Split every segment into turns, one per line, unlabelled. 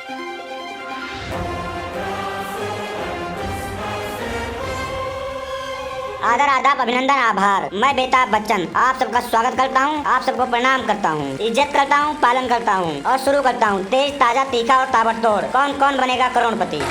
आदर, आदाब, अभिनंदन, आभार। मैं बेताब बच्चन आप सबका स्वागत करता हूँ, आप सबको प्रणाम करता हूँ, इज्जत करता हूँ, पालन करता हूँ और शुरू करता हूँ तेज, ताजा, तीखा और ताबड़तोड़ कौन कौन बनेगा करोड़पति।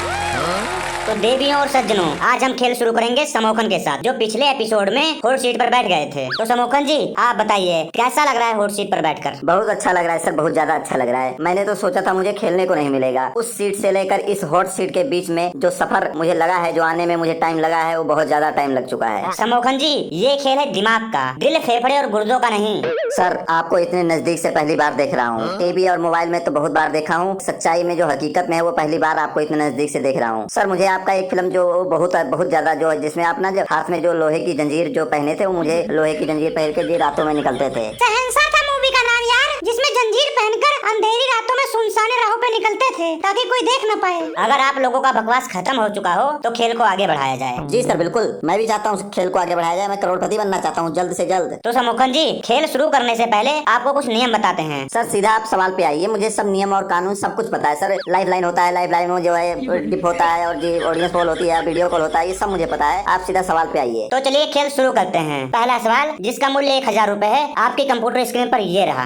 तो देवियों और सज्जनों, आज हम खेल शुरू करेंगे समोखन के साथ, जो पिछले एपिसोड में हॉट सीट पर बैठ गए थे। तो समोखन जी, आप बताइए कैसा लग रहा है हॉट सीट पर बैठकर?
बहुत अच्छा लग रहा है सर, बहुत ज्यादा अच्छा लग रहा है। मैंने तो सोचा था मुझे खेलने को नहीं मिलेगा। उस सीट से लेकर इस हॉट सीट के बीच में जो सफर मुझे लगा है, जो आने में मुझे टाइम लगा है, वो बहुत ज्यादा टाइम लग चुका है।
समोखन जी, ये खेल है दिमाग का, दिल, फेफड़े और गुर्दों का नहीं।
सर, आपको इतने नजदीक से पहली बार देख रहा हूँ। टीवी और मोबाइल में तो बहुत बार देखा हूँ, सच्चाई में जो हकीकत में है वो पहली बार आपको इतने नजदीक से देख रहा हूँ। सर, मुझे आपका एक फिल्म जो बहुत ज्यादा जो जिसमें आप ना जो हाथ में जो लोहे की जंजीर जो पहने थे, वो मुझे लोहे की जंजीर पहन के जी रातों में निकलते थे।
शहंशाह था मूवी का नाम यार, जिसमें जंजीर पहनकर अंधेरी रातों में सुनसाने राहों पे निकलते थे ताकि कोई देख न पाए। अगर आप लोगों का बकवास खत्म हो चुका हो तो खेल को आगे बढ़ाया जाए।
जी सर, बिल्कुल, मैं भी चाहता हूँ खेल को आगे बढ़ाया जाए। मैं करोड़पति बनना चाहता हूँ जल्द से जल्द।
तो समोखन जी, खेल शुरू करने से पहले आपको कुछ नियम बताते हैं।
सर, सीधा आप सवाल पे आइए, मुझे सब नियम और कानून सब कुछ पता है सर। लाइफ लाइन होता है, लाइफ लाइन में जो है डिप होता है, और जी ऑडियंस कॉल होती है, वीडियो कॉल होता है, ये सब मुझे पता है। आप सीधा सवाल पे आइए।
तो चलिए खेल शुरू करते हैं। पहला सवाल, जिसका मूल्य 1000 रुपए है, आपकी कंप्यूटर स्क्रीन पर ये रहा।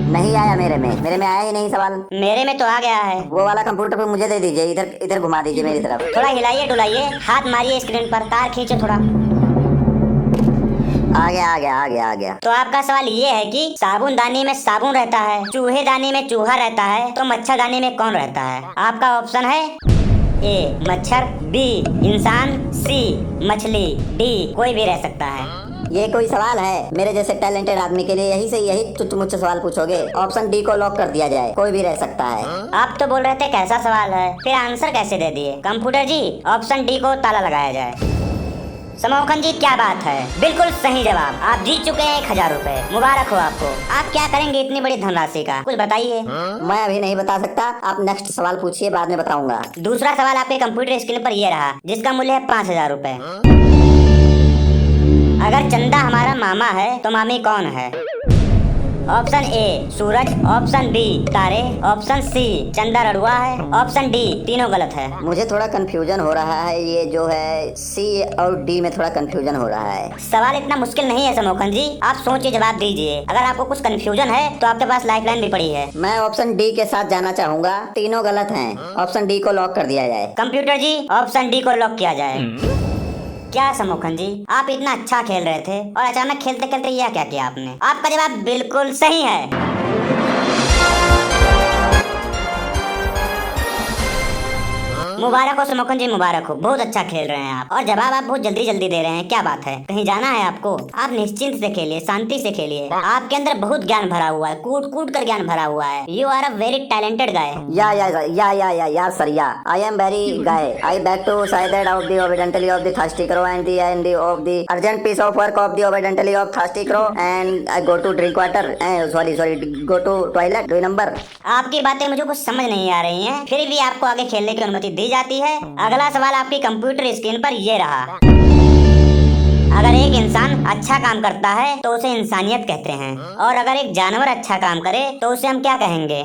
नहीं आया मेरे में आया ही नहीं सवाल।
मेरे में तो आ गया है।
वो वाला कंप्यूटर पे मुझे दे दीजिए, इधर घुमा दीजिए मेरी तरफ।
थोड़ा हिलाइए डुलाइए, हाथ मारिए स्क्रीन पर, तार खींचो थोड़ा।
आ गया।
तो आपका सवाल ये है कि साबुनदानी में साबुन रहता है, चूहेदानी में चूहा रहता है, तो मच्छरदानी में कौन रहता है? आपका ऑप्शन है ए मच्छर, बी इंसान, सी मछली, डी कोई भी रह सकता है।
ये कोई सवाल है? मेरे जैसे टैलेंटेड आदमी के लिए यही मुझसे सवाल पूछोगे? ऑप्शन डी को लॉक कर दिया जाए, कोई भी रह सकता है।
आप तो बोल रहे थे कैसा सवाल है, फिर आंसर कैसे दे दिए? कंप्यूटर जी, ऑप्शन डी को ताला लगाया जाए। समोखन जी, क्या बात है, बिल्कुल सही जवाब। आप जीत चुके हैं 1000 रुपए, मुबारक हो आपको। आप क्या करेंगे इतनी बड़ी धनराशि का, कुछ बताइए।
मैं अभी नहीं बता सकता, आप नेक्स्ट सवाल पूछिए, बाद में बताऊंगा।
दूसरा सवाल आपके कंप्यूटर स्क्रीन पर ये रहा, जिसका मूल्य है 5000 रुपए। अगर चंदा हमारा मामा है तो मामी कौन है? ऑप्शन ए सूरज, ऑप्शन बी तारे, ऑप्शन सी चंदा रड़ुआ है, ऑप्शन डी तीनों गलत है।
मुझे थोड़ा कंफ्यूजन हो रहा है, ये जो है सी और डी में थोड़ा कंफ्यूजन हो रहा है।
सवाल इतना मुश्किल नहीं है समोखन जी, आप सोचिए जवाब दीजिए। अगर आपको कुछ कंफ्यूजन है तो आपके पास लाइफलाइन भी पड़ी है।
मैं ऑप्शन डी के साथ जाना चाहूंगा, तीनों गलत हैं। ऑप्शन डी को लॉक कर दिया जाए।
कंप्यूटर जी, ऑप्शन डी को लॉक किया जाए। क्या समोखन जी, आप इतना अच्छा खेल रहे थे और अचानक खेलते खेलते यह क्या किया आपने? आपका जवाब बिल्कुल सही है। मुबारक हो समोखन जी, मुबारक हो, बहुत अच्छा खेल रहे हैं आप, और जवाब आप बहुत जल्दी जल्दी दे रहे हैं। क्या बात है, कहीं जाना है आपको? आप निश्चिंत से खेलिए, शांति से खेलिए। आपके अंदर बहुत ज्ञान भरा हुआ है, कूट कूट कर ज्ञान भरा हुआ है। You are a very talented guy.
Yeah sir, yeah I am very guy. I back to say that of the obediently of the thirsty crow and the of the urgent piece of work of the obediently of thirsty crow and I go to drink water. Sorry, go to toilet. Do you number?
आपकी बातें मुझे कुछ समझ नहीं आ रही हैं, फिर भी आपको आगे खेलने की अनुमति दी जाती है। अगला सवाल आपकी कंप्यूटर स्क्रीन पर ये रहा। अगर एक इंसान अच्छा काम करता है तो उसे इंसानियत कहते हैं, और अगर एक जानवर अच्छा काम करे तो उसे हम क्या कहेंगे?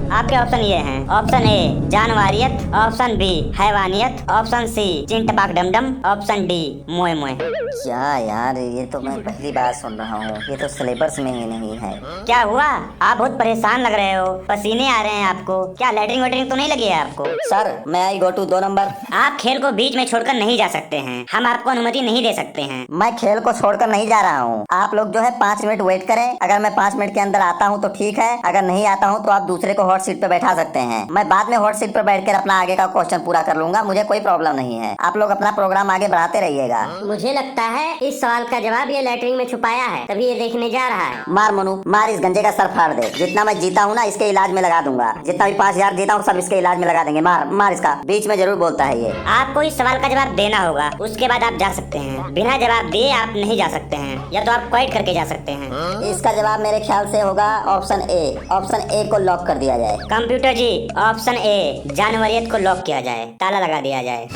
आपके ऑप्शन ये हैं। ऑप्शन ए जानवारियत, ऑप्शन बी हैवानियत, ऑप्शन सी चिंटपाक डमडम, ऑप्शन डी मोए मोए।
क्या यार, ये तो मैं पहली बार सुन रहा हूँ, ये तो सिलेबस में ही नहीं है।
क्या हुआ, आप बहुत परेशान लग रहे हो, पसीने आ रहे हैं आपको, क्या लैट्रिन वैट्रिन तो नहीं लगी है आपको?
सर, मैं आई गो टू 2 नंबर।
आप खेल को बीच में छोड़कर नहीं जा सकते हैं, हम आपको अनुमति नहीं दे सकते हैं।
मैं खेल को छोड़कर नहीं जा रहा हूँ, आप लोग जो है 5 मिनट वेट करें। अगर मैं 5 मिनट के अंदर आता हूँ तो ठीक है, अगर नहीं आता हूँ तो आप दूसरे को हॉट सीट पे बैठा सकते हैं। मैं बाद में हॉट सीट पर बैठकर अपना आगे का क्वेश्चन पूरा कर लूंगा, मुझे कोई प्रॉब्लम नहीं है। आप लोग अपना प्रोग्राम आगे बढ़ाते रहिएगा।
मुझे लगता है इस सवाल का जवाब ये लैट्रिन में छुपाया है, तभी ये देखने जा रहा है।
मार मनु, मार, इस गंजे का सर फाड़ दे। जितना मैं जीता हूँ ना, इसके इलाज में लगा दूंगा। जितना भी 5000 जीता हूँ सब इसके इलाज में लगा देंगे। मार इसका, बीच में जरूर बोलता है ये। आपको इस सवाल का जवाब देना होगा, उसके बाद आप जा सकते हैं। बिना जवाब दिए आप नहीं जा सकते हैं, या तो आप क्वाइट करके जा सकते हैं। इसका जवाब मेरे ख्याल से होगा ऑप्शन ए। ऑप्शन ए को लॉक कर दिया जाए।
कंप्यूटर जी, ऑप्शन ए जानवरियत को लॉक किया जाए, ताला लगा दिया जाए।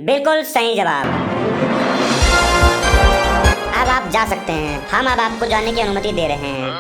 बिल्कुल सही जवाब। अब आप जा सकते हैं, हम अब आपको जाने की अनुमति दे रहे हैं।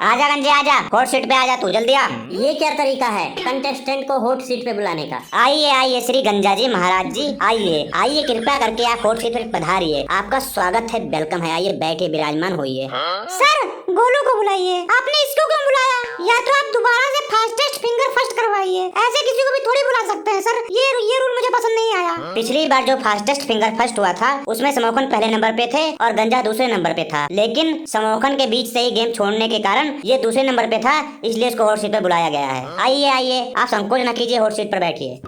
आजा गंजे आजा, हॉट सीट पे आजा, तू जल्दी आ।
ये क्या तरीका है कंटेस्टेंट को हॉट सीट पे बुलाने का?
आइए आइए श्री गंजा जी महाराज जी, आइए आइए, कृपया करके आप हॉट सीट पर पधारिए। आपका स्वागत है, वेलकम है, आइए बैठे विराजमान होइए।
सर गोलू को बुलाइए। आपने इसको क्यों बुलाया? या तो आप दोबारा से फास्टेस्ट फिंगर फर्स्ट करवाइए, ऐसे किसी को भी थोड़ी बुला सकते हैं सर। ये रूल मुझे पसंद नहीं आया।
पिछली बार जो फास्टेस्ट फिंगर फर्स्ट हुआ था उसमें समोखन पहले नंबर पे थे और गंजा दूसरे नंबर पे था, लेकिन समोखन के बीच से ही गेम छोड़ने के कारण ये दूसरे नंबर पे था, इसलिए इसको हॉट सीट पे बुलाया गया है। आइए आइए, आप संकोच न कीजिए, हॉट सीट पर बैठिए।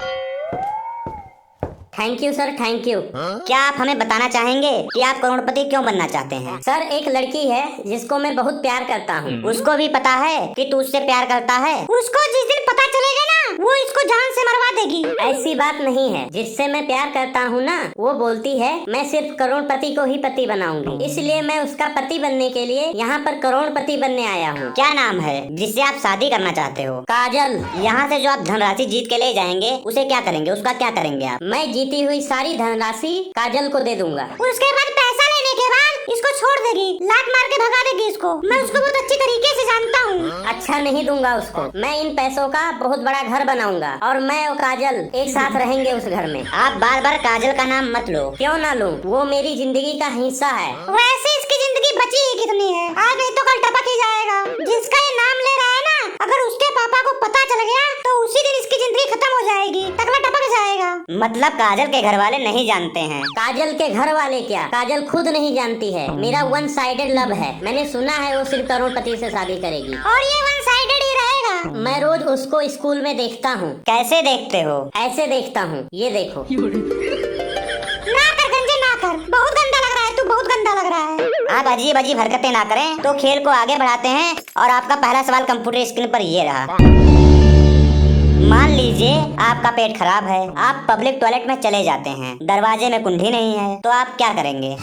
Thank you sir, thank you.
क्या आप हमें बताना चाहेंगे कि आप करोड़पति क्यों बनना चाहते हैं?
सर एक लड़की है जिसको मैं बहुत प्यार करता हूँ।
उसको भी पता है कि तू उससे प्यार करता है?
उसको जिस दिन पता चलेगा ना, वो इसको जान से मरवा देगी।
ऐसी बात नहीं है, जिससे मैं प्यार करता हूँ ना, वो बोलती है मैं सिर्फ करोड़पति को ही पति बनाऊंगी, इसलिए मैं उसका पति बनने के लिए यहाँ पर करोड़पति बनने आया हूँ।
क्या नाम है जिससे आप शादी करना चाहते हो?
काजल।
यहाँ से जो आप धनराशि जीत के ले जाएंगे उसे क्या करेंगे, उसका क्या करेंगे आप?
मैं जीती हुई सारी धनराशि काजल को दे दूंगा।
उसके बाद पैसा लेने के बाद इसको छोड़ देगी, लात मार के भगा देगी इसको। मैं उसको बहुत अच्छी तरीके से जानता हूँ।
अच्छा नहीं दूंगा उसको, मैं इन पैसों का बहुत बड़ा घर बनाऊंगा और मैं और काजल एक साथ रहेंगे उस घर में।
आप बार बार काजल का नाम मत लो।
क्यों ना लूं, वो मेरी जिंदगी का हिस्सा है।
वैसे इसकी जिंदगी बची ही कितनी है, आज नहीं तो कल टपक ही जाएगा। जिसका ये नाम ले रहा है ना, अगर उसके पापा को पता चल गया तो उसी दिन इसकी जिंदगी खत्म हो जाएगी, टकला टपक जाएगा।
मतलब काजल के घर वाले नहीं जानते हैं?
काजल के घर वाले क्या, काजल खुद नहीं जानती है। मेरा वन साइडेड लव है, मैंने सुना है वो सिर्फ करोड़पति से शादी करेगी
और ये वन साइडेड ही रहेगा।
मैं रोज उसको स्कूल में देखता हूँ।
कैसे देखते हो?
ऐसे देखता हूँ, ये देखो।
ना कर गंजे ना कर, बहुत गंदा लग रहा है, तू बहुत गंदा लग रहा है।
आप अजीब अजीब हरकतें ना करें तो खेल को आगे बढ़ाते हैं। और आपका पहला सवाल कंप्यूटर स्क्रीन पर ये रहा। मान लीजिए आपका पेट खराब है, आप पब्लिक टॉयलेट में चले जाते हैं, दरवाजे में कुंडी नहीं है, तो आप क्या करेंगे?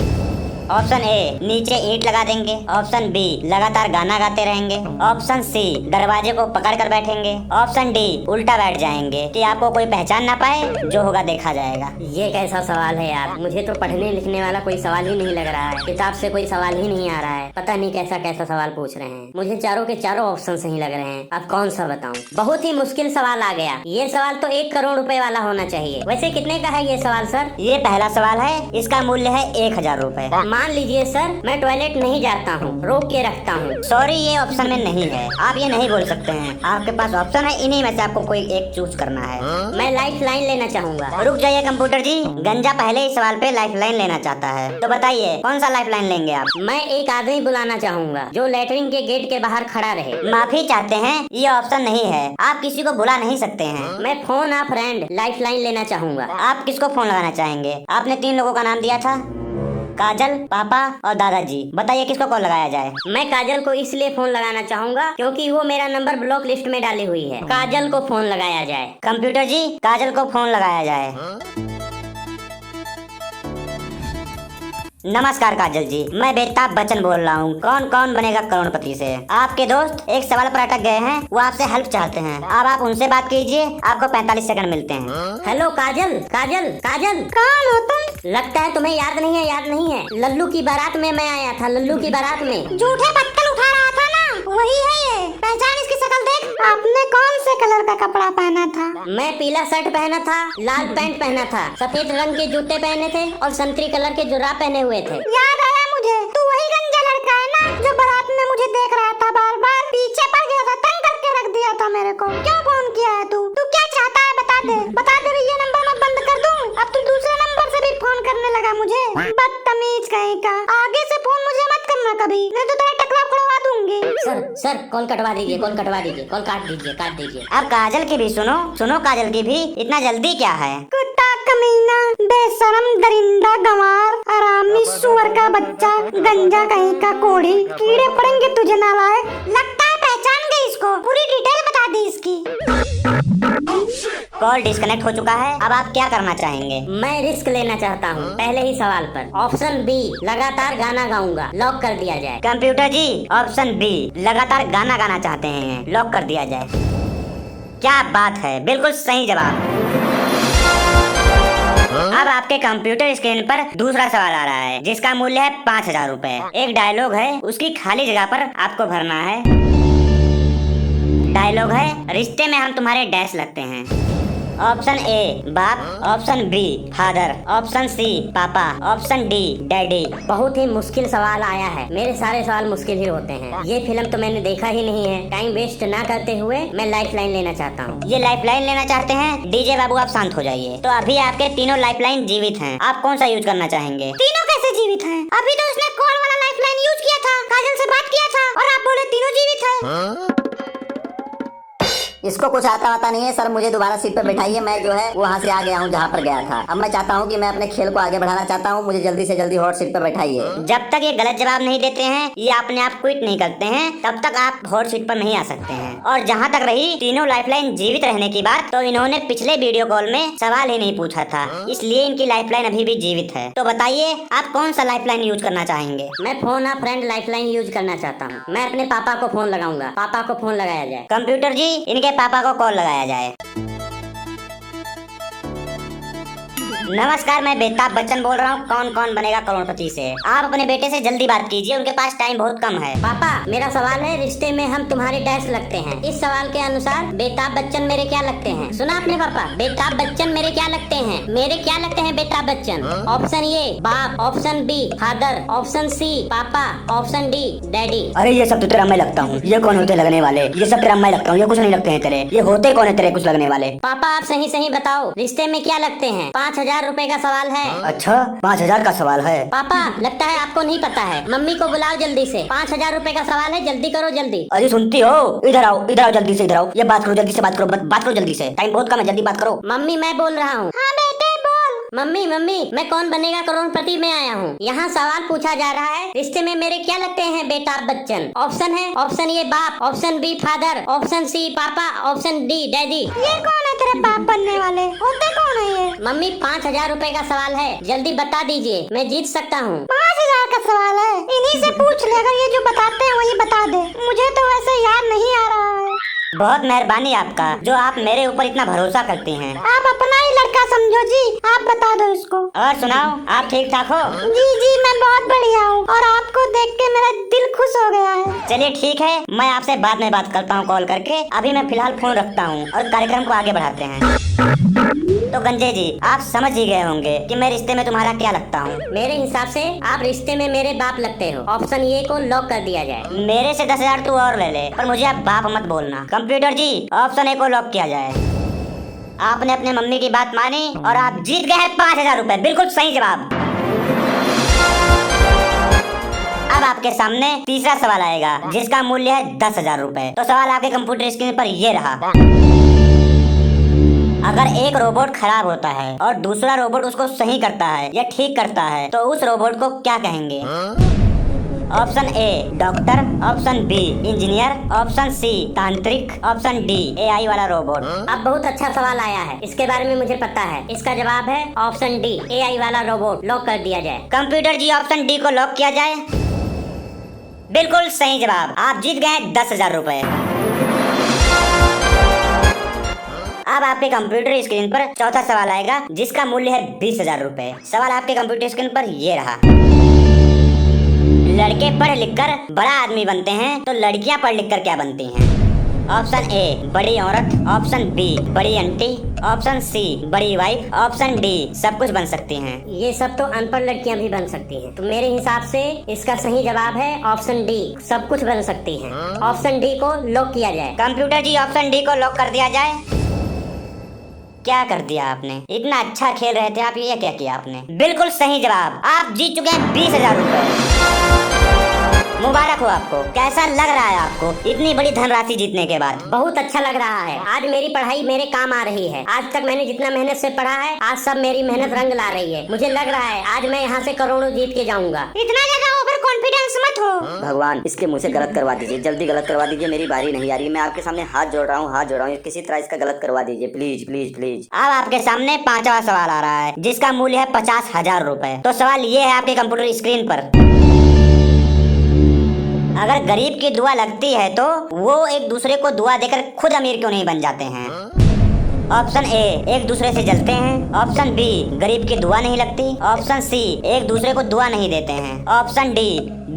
ऑप्शन ए, नीचे ईंट लगा देंगे। ऑप्शन बी, लगातार गाना गाते रहेंगे। ऑप्शन सी, दरवाजे को पकड़ कर बैठेंगे। ऑप्शन डी, उल्टा बैठ जाएंगे कि आपको कोई पहचान ना पाए, जो होगा देखा जाएगा।
ये कैसा सवाल है यार, मुझे तो पढ़ने लिखने वाला कोई सवाल ही नहीं लग रहा है, किताब से कोई सवाल ही नहीं आ रहा है। पता नहीं कैसा कैसा सवाल पूछ रहे हैं, मुझे चारों के चारों ऑप्शन सही लग रहे हैं, अब कौन सा बताऊं। बहुत ही मुश्किल सवाल आ गया, ये सवाल तो 1 करोड़ रुपए वाला होना चाहिए। वैसे कितने का है ये सवाल सर?
ये पहला सवाल है, इसका मूल्य है 1000 रुपए।
मान लीजिए सर, मैं टॉयलेट नहीं जाता हूँ, रोक के रखता हूँ।
सॉरी, ये ऑप्शन में नहीं है, आप ये नहीं बोल सकते हैं। आपके पास ऑप्शन है, इन्हीं में से आपको कोई एक चूज करना है।
मैं लाइफ लाइन लेना चाहूँगा।
रुक जाइए कंप्यूटर जी, गंजा पहले ही सवाल पे लाइफ लाइन लेना चाहता है, तो बताइए कौन सा लाइफ लाइन लेंगे आप?
मैं एक आदमी बुलाना चाहूँगा जो लेटरिन के गेट के बाहर खड़ा रहे।
माफी चाहते हैं, ये ऑप्शन नहीं है, आप किसी को बुला नहीं सकते हैं।
मैं फोन आ फ्रेंड लाइफ लाइन लेना चाहूँगा।
आप किसको फोन लगाना चाहेंगे? आपने 3 लोगों का नाम दिया था, काजल, पापा और दादाजी। बताइए किसको कॉल लगाया जाए?
मैं काजल को इसलिए फोन लगाना चाहूँगा क्योंकि वो मेरा नंबर ब्लॉक लिस्ट में डाली हुई है। काजल को फोन लगाया जाए।
कंप्यूटर जी, काजल को फोन लगाया जाए। नमस्कार काजल जी, मैं बेताब बच्चन बोल रहा हूँ। कौन कौन बनेगा करोड़पति से? आपके दोस्त एक सवाल पर अटक गए हैं, वो आपसे हेल्प चाहते हैं। अब आप उनसे बात कीजिए, आपको 45 सेकंड मिलते हैं।
हेलो काजल, काजल, काजल।
कौन हो तुम?
लगता है तुम्हें याद नहीं है, याद नहीं है। लल्लू की बारात में मैं आया था, लल्लू की बारात में।
झूठे पत्तल उठा रहा था ना, वही है ये। पहचान इसकी शक्ल देख। आपने कौन से कलर का कपड़ा पहना था?
मैं पीला शर्ट पहना था, लाल पैंट पहना था, सफेद रंग के जूते पहने थे और संतरी कलर के जुराब पहने हुए थे।
याद आया मुझे, तू वही गंजा लड़का है ना जो बारात में मुझे देख रहा था, बार बार पीछे पड़ गया था, तंग करके रख दिया था मेरे को। क्यों फोन किया है तू? तू क्या चाहता है बता दे, बता दे। ये नंबर मैं बंद कर दूं? अब तू दूसरे नंबर से भी फोन करने लगा मुझे, बदतमीज कहीं का। आगे से फोन मुझे मत करना कभी, नहीं तो तेरा टकला फोड़वा दूंगी।
सर कॉल कटवा दीजिए, कॉल कटवा दीजिए, कॉल काट दीजिए, काट दीजिए।
अब काजल की भी सुनो, सुनो काजल की भी, इतना जल्दी क्या है?
कुत्ता कमीना, बेशरम, दरिंदा, गंवार, आरामी, सुअर का बच्चा, गंजा कहीं का कोढ़ी, कीड़े पड़ेंगे तुझे नालायक। लगता है पहचान गई इसको, पूरी डिटेल बता दी इसकी।
कॉल डिस्कनेक्ट हो चुका है, अब आप क्या करना चाहेंगे?
मैं रिस्क लेना चाहता हूँ पहले ही सवाल पर। ऑप्शन बी, लगातार गाना गाऊंगा, लॉक कर दिया जाए।
कंप्यूटर जी, ऑप्शन बी, लगातार गाना गाना चाहते हैं, लॉक कर दिया जाए। क्या बात है, बिल्कुल सही जवाब। अब आपके कंप्यूटर स्क्रीन पर दूसरा सवाल आ रहा है, जिसका मूल्य है 5000 रुपए। एक डायलॉग है, उसकी खाली जगह पर आपको भरना है। डायलॉग है, रिश्ते में हम तुम्हारे डैश लगते हैं। ऑप्शन ए बाप, option B father, option C पापा, ऑप्शन डी डैडी।
बहुत ही मुश्किल सवाल आया है। मेरे सारे सवाल मुश्किल ही होते हैं। ये फिल्म तो मैंने देखा ही नहीं है। टाइम वेस्ट ना करते हुए मैं लाइफ लाइन लेना चाहता हूँ।
ये लाइफ लाइन लेना चाहते हैं? डीजे बाबू आप शांत हो जाइए। तो अभी आपके तीनों लाइफ लाइन जीवित हैं, आप कौन सा यूज करना चाहेंगे?
तीनों कैसे जीवित हैं? अभी तो उसने कॉल वाला लाइफलाइन यूज किया था, काजल से बात किया था और आप बोले तीनों जीवित हैं।
इसको कुछ आता वाता नहीं है सर, मुझे दोबारा सीट पर बैठाइए। मैं जो है वहाँ से आ गया हूँ जहाँ पर गया था। अब मैं चाहता हूँ कि मैं अपने खेल को आगे बढ़ाना चाहता हूँ। मुझे जल्दी से जल्दी हॉट सीट पर बैठाइए।
जब तक ये गलत जवाब नहीं देते हैं, ये अपने आप क्विट नहीं करते हैं, तब तक आप हॉट सीट पर नहीं आ सकते हैं। और जहाँ तक रही तीनों लाइफलाइन जीवित रहने की बात, तो इन्होंने पिछले वीडियो कॉल में सवाल ही नहीं पूछा था, इसलिए इनकी लाइफलाइन अभी भी जीवित है। तो बताइए आप कौन सा लाइफलाइन यूज करना चाहेंगे?
मैं फोन अ फ्रेंड लाइफलाइन यूज करना चाहता हूँ। मैं अपने पापा को फोन लगाऊंगा। पापा को फोन लगाया जाए।
कंप्यूटर जी इनके पापा को कॉल लगाया जाए। नमस्कार, मैं बेताब बच्चन बोल रहा हूँ। कौन कौन बनेगा करोड़पति से। आप अपने बेटे से जल्दी बात कीजिए, उनके पास टाइम बहुत कम है।
पापा मेरा सवाल है, रिश्ते में हम तुम्हारे डैश लगते हैं। इस सवाल के अनुसार बेताब बच्चन मेरे क्या लगते हैं? सुना आपने पापा? बेताब बच्चन मेरे क्या लगते हैं? मेरे क्या लगते हैं बेताब बच्चन? ऑप्शन ए बाप, option B father, option C पापा, ऑप्शन डी डैडी।
अरे ये सब तो तेरा मैं लगता हूँ। ये कौन होते लगने वाले? ये सब तेरा मैं लगता हूँ। ये कुछ नहीं लगते हैं तेरे। ये होते कौन है तेरे कुछ लगने वाले?
पापा आप सही सही बताओ, रिश्ते में क्या लगते हैं? 5,000 रुपए का सवाल है।
अच्छा 5,000 का सवाल है?
पापा लगता है आपको नहीं पता है। मम्मी को बुलाओ जल्दी से। 5,000 रुपए का सवाल है, जल्दी करो जल्दी।
अरे सुनती हो? इधर आओ, इधर आओ, जल्दी से इधर आओ। ये बात करो, जल्दी से बात करो, बात करो जल्दी से। टाइम बहुत कम है, जल्दी बात करो।
मम्मी मैं बोल रहा हूँ।
हाँ बेटे बोल।
मम्मी मैं कौन बनेगा करोड़पति में आया हूँ। यहाँ सवाल पूछा जा रहा है, रिश्ते में मेरे क्या लगते हैं बेताब बच्चन। ऑप्शन है, ऑप्शन ए बाप, option B father, option C पापा, ऑप्शन डी डैडी।
ये कौन है तेरे बाप बनने वाले? होते कौन है ये?
मम्मी 5,000 रुपए का सवाल है, जल्दी बता दीजिए, मैं जीत सकता हूँ।
5,000 का सवाल है, इन्हीं से पूछ ले। अगर ये जो बताते हैं वही बता दे। मुझे तो वैसे याद नहीं आ रहा है।
बहुत मेहरबानी आपका, जो आप मेरे ऊपर इतना भरोसा करती हैं।
आप अपना ही लड़का समझो जी, आप बता दो इसको।
और सुनाओ, आप ठीक ठाक हो?
जी जी मैं बहुत बढ़िया हूँ और आपको देख के मेरा दिल खुश हो गया है।
चलिए ठीक है, मैं आपसे बाद में बात करता हूँ कॉल करके। अभी मैं फिलहाल फोन रखता हूँ और कार्यक्रम को आगे बढ़ाते हैं। तो गंजे जी आप समझ ही गए होंगे कि मैं रिश्ते में तुम्हारा क्या लगता हूँ।
मेरे हिसाब से आप रिश्ते में मेरे बाप लगते हो। ऑप्शन ए को लॉक कर दिया जाए।
मेरे से 10,000 तू और ले ले, पर मुझे आप बाप मत बोलना। कंप्यूटर जी ऑप्शन ए को लॉक किया जाए। आपने अपने मम्मी की बात मानी और आप जीत गए हैं 5,000 रुपए। बिल्कुल सही जवाब। अब आपके सामने तीसरा सवाल आएगा जिसका मूल्य है 10,000 रुपए। तो सवाल आपके कंप्यूटर स्क्रीन पर ये रहा, अगर एक रोबोट खराब होता है और दूसरा रोबोट उसको सही करता है या ठीक करता है, तो उस रोबोट को क्या कहेंगे? Option A doctor, option B engineer, option C तांत्रिक, ऑप्शन डी एआई वाला रोबोट।
अब बहुत अच्छा सवाल आया है, इसके बारे में मुझे पता है। इसका जवाब है ऑप्शन डी एआई वाला रोबोट। लॉक कर दिया जाए।
कंप्यूटर जी ऑप्शन डी को लॉक किया जाए। बिल्कुल सही जवाब। आप जीत गए 10,000 रुपए। अब आपके कंप्यूटर स्क्रीन पर चौथा सवाल आएगा जिसका मूल्य है 20,000 रुपए। सवाल आपके कंप्यूटर स्क्रीन पर ये रहा, लड़के पढ़ लिख कर बड़ा आदमी बनते हैं तो लड़कियां पढ़ लिख कर क्या बनती हैं? ऑप्शन ए बड़ी औरत, ऑप्शन बी बड़ी आंटी, ऑप्शन सी बड़ी वाइफ, ऑप्शन डी सब कुछ बन सकती हैं।
ये सब तो अनपढ़ लड़कियां भी बन सकती हैं। तो मेरे हिसाब से इसका सही जवाब है ऑप्शन डी सब कुछ बन सकती हैं। ऑप्शन डी को लॉक किया जाए।
कंप्यूटर जी ऑप्शन डी को लॉक कर दिया जाए। क्या कर दिया आपने? इतना अच्छा खेल रहे थे आप, ये क्या किया आपने? बिल्कुल सही जवाब। आप जीत चुके हैं 20,000 रुपए। मुबारक हो आपको। कैसा लग रहा है आपको इतनी बड़ी धनराशि जीतने के बाद?
बहुत अच्छा लग रहा है। आज मेरी पढ़ाई मेरे काम आ रही है। आज तक मैंने जितना मेहनत से पढ़ा है, आज सब मेरी मेहनत रंग ला रही है। मुझे लग रहा है आज मैं यहाँ से करोड़ों जीत के जाऊंगा।
इतना ज्यादा ओवर कॉन्फिडेंस मत हो।
भगवान इसके मुँह से गलत करवा दीजिए, जल्दी गलत करवा दीजिए। मेरी बारी नहीं आ रही। मैं आपके सामने हाथ जोड़ रहा हूँ, हाथ जोड़ रहा हूँ। किसी तरह इसका गलत करवा दीजिए, प्लीज प्लीज प्लीज।
अब आपके सामने पांचवा सवाल आ रहा है जिसका मूल्य है 50,000 रुपए। तो सवाल ये है आपके कंप्यूटर स्क्रीन पर, अगर गरीब की दुआ लगती है तो वो एक दूसरे को दुआ देकर खुद अमीर क्यों नहीं बन जाते हैं? ऑप्शन ए एक दूसरे से जलते हैं, ऑप्शन बी गरीब की दुआ नहीं लगती, ऑप्शन सी एक दूसरे को दुआ नहीं देते हैं, ऑप्शन डी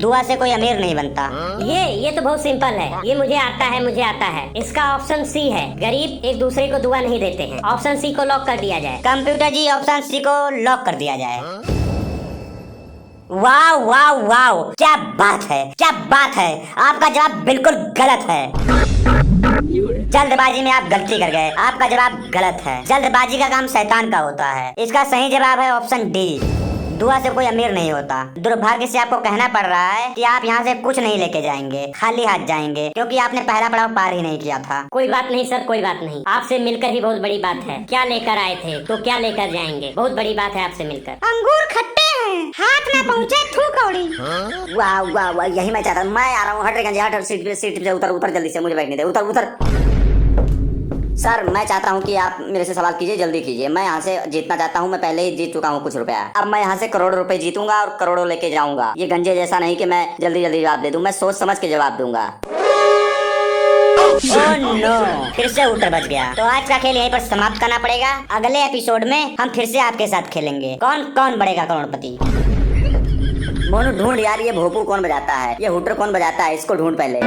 दुआ से कोई अमीर नहीं बनता।
ये तो बहुत सिंपल है, ये मुझे आता है, मुझे आता है। इसका ऑप्शन सी है, गरीब एक दूसरे को दुआ नहीं देते हैं। ऑप्शन सी को लॉक कर दिया जाए।
कंप्यूटर जी ऑप्शन सी को लॉक कर दिया जाए। वाह वाह वाह, क्या बात है, क्या बात है। आपका जवाब बिल्कुल गलत है। जल्दबाजी में आप गलती कर गए, आपका जवाब गलत है। जल्दबाजी का काम शैतान का होता है। इसका सही जवाब है ऑप्शन डी, दुआ से कोई अमीर नहीं होता। दुर्भाग्य से आपको कहना पड़ रहा है कि आप यहाँ से कुछ नहीं लेके जाएंगे, खाली हाथ जाएंगे, क्योंकि आपने पहला पड़ाव पार ही नहीं किया था।
कोई बात नहीं सर, कोई बात नहीं। आपसे मिलकर ही बहुत बड़ी बात है। क्या लेकर आए थे तो क्या लेकर जाएंगे, बहुत बड़ी बात है आपसे मिलकर।
अंगूर खट्टे हैं, हाथ में पहुँचे थू कौड़ी।
वाह वाह वाह, यही मैं चाहता हूँ। मैं आ रहा हूँ, हट रे गंजे, हट, सीट पे उतर उतर जल्दी से, मुझे बैठने दे, उतर उतर। सर मैं चाहता हूँ कि आप मेरे से सवाल कीजिए, जल्दी कीजिए। मैं यहाँ से जीतना चाहता हूँ, मैं पहले ही जीत चुका हूँ कुछ रुपया। अब मैं यहाँ से करोड़ों रुपए जीतूंगा और करोड़ों लेके जाऊंगा। ये गंजे जैसा नहीं कि मैं जल्दी जल्दी जवाब दे दूं, मैं सोच समझ के जवाब दूंगा।
ओह नो, फिर से उतर बच गया। तो आज का खेल यहीं पर समाप्त करना पड़ेगा। अगले एपिसोड में हम फिर से आपके साथ खेलेंगे, कौन कौन बढ़ेगा करोड़पति।
मोनू ढूंढ यार, ये भोपू कौन बजाता है, ये हुटर कौन बजाता है, इसको ढूंढ पहले।